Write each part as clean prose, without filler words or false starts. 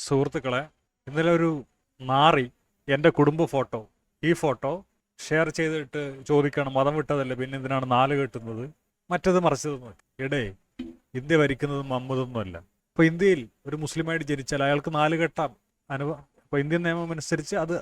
സുഹൃത്തുക്കളെ, ഇന്നലെ ഒരു നാറി എൻ്റെ കുടുംബ ഫോട്ടോ ഈ ഫോട്ടോ ഷെയർ ചെയ്തിട്ട് ചോദിക്കണം, മതം വിട്ടതല്ലേ പിന്നെ എന്തിനാണ് നാല് കെട്ടുന്നത്, മറ്റത് മറിച്ചതെന്ന്. ഇടേ, ഇന്ത്യ ഭരിക്കുന്നത് മമ്മതൊന്നുമല്ല. ഇപ്പോൾ ഇന്ത്യയിൽ ഒരു മുസ്ലിമായിട്ട് ജനിച്ചാൽ അയാൾക്ക് നാല് കെട്ടാം. ഇപ്പോൾ ഇന്ത്യൻ നിയമം അനുസരിച്ച് അത്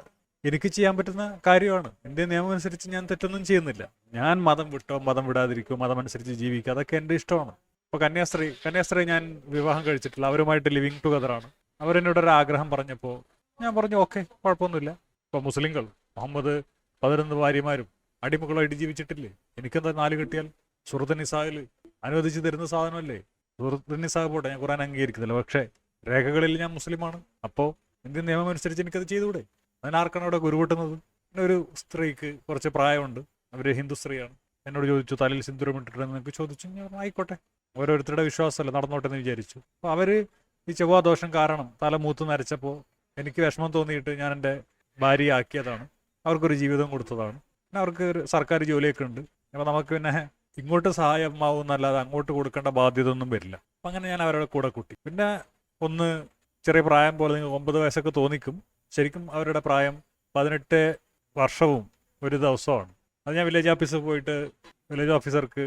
എനിക്ക് ചെയ്യാൻ പറ്റുന്ന കാര്യമാണ്. ഇന്ത്യൻ നിയമം അനുസരിച്ച് ഞാൻ തെറ്റൊന്നും ചെയ്യുന്നില്ല. ഞാൻ മതം വിട്ടോ മതം വിടാതിരിക്കോ മതം അനുസരിച്ച് ജീവിക്കുക, അതൊക്കെ എൻ്റെ ഇഷ്ടമാണ്. ഇപ്പോൾ കന്യാസ്ത്രീ ഞാൻ വിവാഹം കഴിച്ചിട്ടില്ല, അവരുമായിട്ട് ലിവിങ് ടുഗദറാണ്. അവരെന്നോട് ഒരു ആഗ്രഹം പറഞ്ഞപ്പോൾ ഞാൻ പറഞ്ഞു ഓക്കെ, കുഴപ്പമൊന്നുമില്ല. ഇപ്പോൾ മുസ്ലിങ്ങൾ മുഹമ്മദ് 11 ഭാര്യമാരും അടിമകളായിട്ട് ജീവിച്ചിട്ടില്ലേ? എനിക്കെന്താ നാല് കെട്ടിയാൽ? സൂറത്ത് നിസായിൽ അനുവദിച്ച് തരുന്ന സാധനമല്ലേ. സൂറത്ത് നിസാ പോട്ടെ, ഞാൻ ഖുർആൻ അംഗീകരിക്കുന്നില്ല, പക്ഷേ രേഖകളിൽ ഞാൻ മുസ്ലിമാണ്. അപ്പോൾ ഇന്ത്യൻ നിയമം അനുസരിച്ച് എനിക്കത് ചെയ്തുകൂടെ? അതിനാർക്കാണ് അവിടെ ഗുരുകൂട്ടുന്നത്? പിന്നെ ഒരു സ്ത്രീക്ക് കുറച്ച് പ്രായമുണ്ട്, അവർ ഹിന്ദു സ്ത്രീയാണ്. എന്നോട് ചോദിച്ചു തലയിൽ സിന്ദൂരം ഇട്ടിട്ടുണ്ടെന്ന് ചോദിച്ചു. ഞാൻ ആയിക്കോട്ടെ, ഓരോരുത്തരുടെ വിശ്വാസമല്ല, നടന്നോട്ടെ എന്ന് വിചാരിച്ചു. അപ്പോൾ അവർ ഈ ചൊവ്വാദോഷം കാരണം തല മൂത്ത് നരച്ചപ്പോൾ എനിക്ക് വിഷമം തോന്നിയിട്ട് ഞാൻ എൻ്റെ ഭാര്യയെ ആക്കിയതാണ്. അവർക്കൊരു ജീവിതം കൊടുത്തതാണ്. പിന്നെ അവർക്ക് ഒരു സർക്കാർ ജോലിയൊക്കെ ഉണ്ട്. അപ്പോൾ നമുക്ക് പിന്നെ ഇങ്ങോട്ട് സഹായമാവും എന്നല്ലാതെ അങ്ങോട്ട് കൊടുക്കേണ്ട ബാധ്യത ഒന്നും വരില്ല. അപ്പം അങ്ങനെ ഞാൻ അവരുടെ കൂടെ കൂട്ടി. പിന്നെ ഒന്ന് ചെറിയ പ്രായം പോലെ നിങ്ങൾക്ക് 9 വയസ്സൊക്കെ തോന്നിക്കും. ശരിക്കും അവരുടെ പ്രായം 18 വർഷവും ഒരു ദിവസമാണ്. അത് ഞാൻ വില്ലേജ് ഓഫീസിൽ പോയിട്ട് വില്ലേജ് ഓഫീസർക്ക്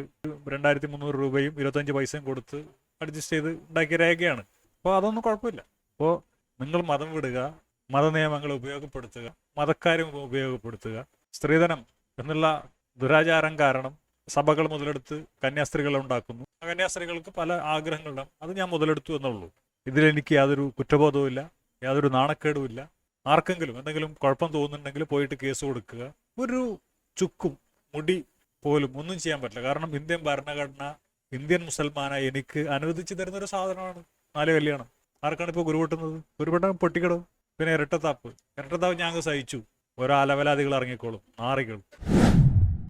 2300 രൂപയും 25 പൈസയും കൊടുത്ത് അഡ്ജസ്റ്റ് ചെയ്ത് ഉണ്ടാക്കിയ രേഖയാണ്. അപ്പോൾ അതൊന്നും കുഴപ്പമില്ല. അപ്പോൾ നിങ്ങൾ മതം വിടുക, മതനിയമങ്ങൾ ഉപയോഗപ്പെടുത്തുക, മതക്കാരും ഉപയോഗപ്പെടുത്തുക. സ്ത്രീധനം എന്നുള്ള ദുരാചാരം കാരണം സഭകൾ മുതലെടുത്ത് കന്യാസ്ത്രീകളെ ഉണ്ടാക്കുന്നു. ആ കന്യാസ്ത്രീകൾക്ക് പല ആഗ്രഹങ്ങളുണ്ടാകും. അത് ഞാൻ മുതലെടുത്തു എന്നുള്ളൂ. ഇതിലെനിക്ക് യാതൊരു കുറ്റബോധവും യാതൊരു നാണക്കേടുമില്ല. ആർക്കെങ്കിലും എന്തെങ്കിലും കുഴപ്പം തോന്നുന്നുണ്ടെങ്കിൽ പോയിട്ട് കേസ് കൊടുക്കുക. ഒരു ചുക്കും മുടി പോലും ഒന്നും ചെയ്യാൻ പറ്റില്ല. കാരണം ഇന്ത്യൻ ഭരണഘടന ഇന്ത്യൻ മുസൽമാനായി എനിക്ക് അനുവദിച്ചു തരുന്നൊരു സാധനമാണ് നാല് കല്യാണം. ആർക്കാണ് ഇപ്പോൾ ഗുരുപൊട്ടുന്നത്? ഗുരുപൊട്ടം പൊട്ടിക്കിടും. പിന്നെ ഇരട്ടത്താപ്പ് ഞാൻ സഹിച്ചു. ഓരോ അലവലാദികൾ ഇറങ്ങിക്കോളും, നാറികൾ.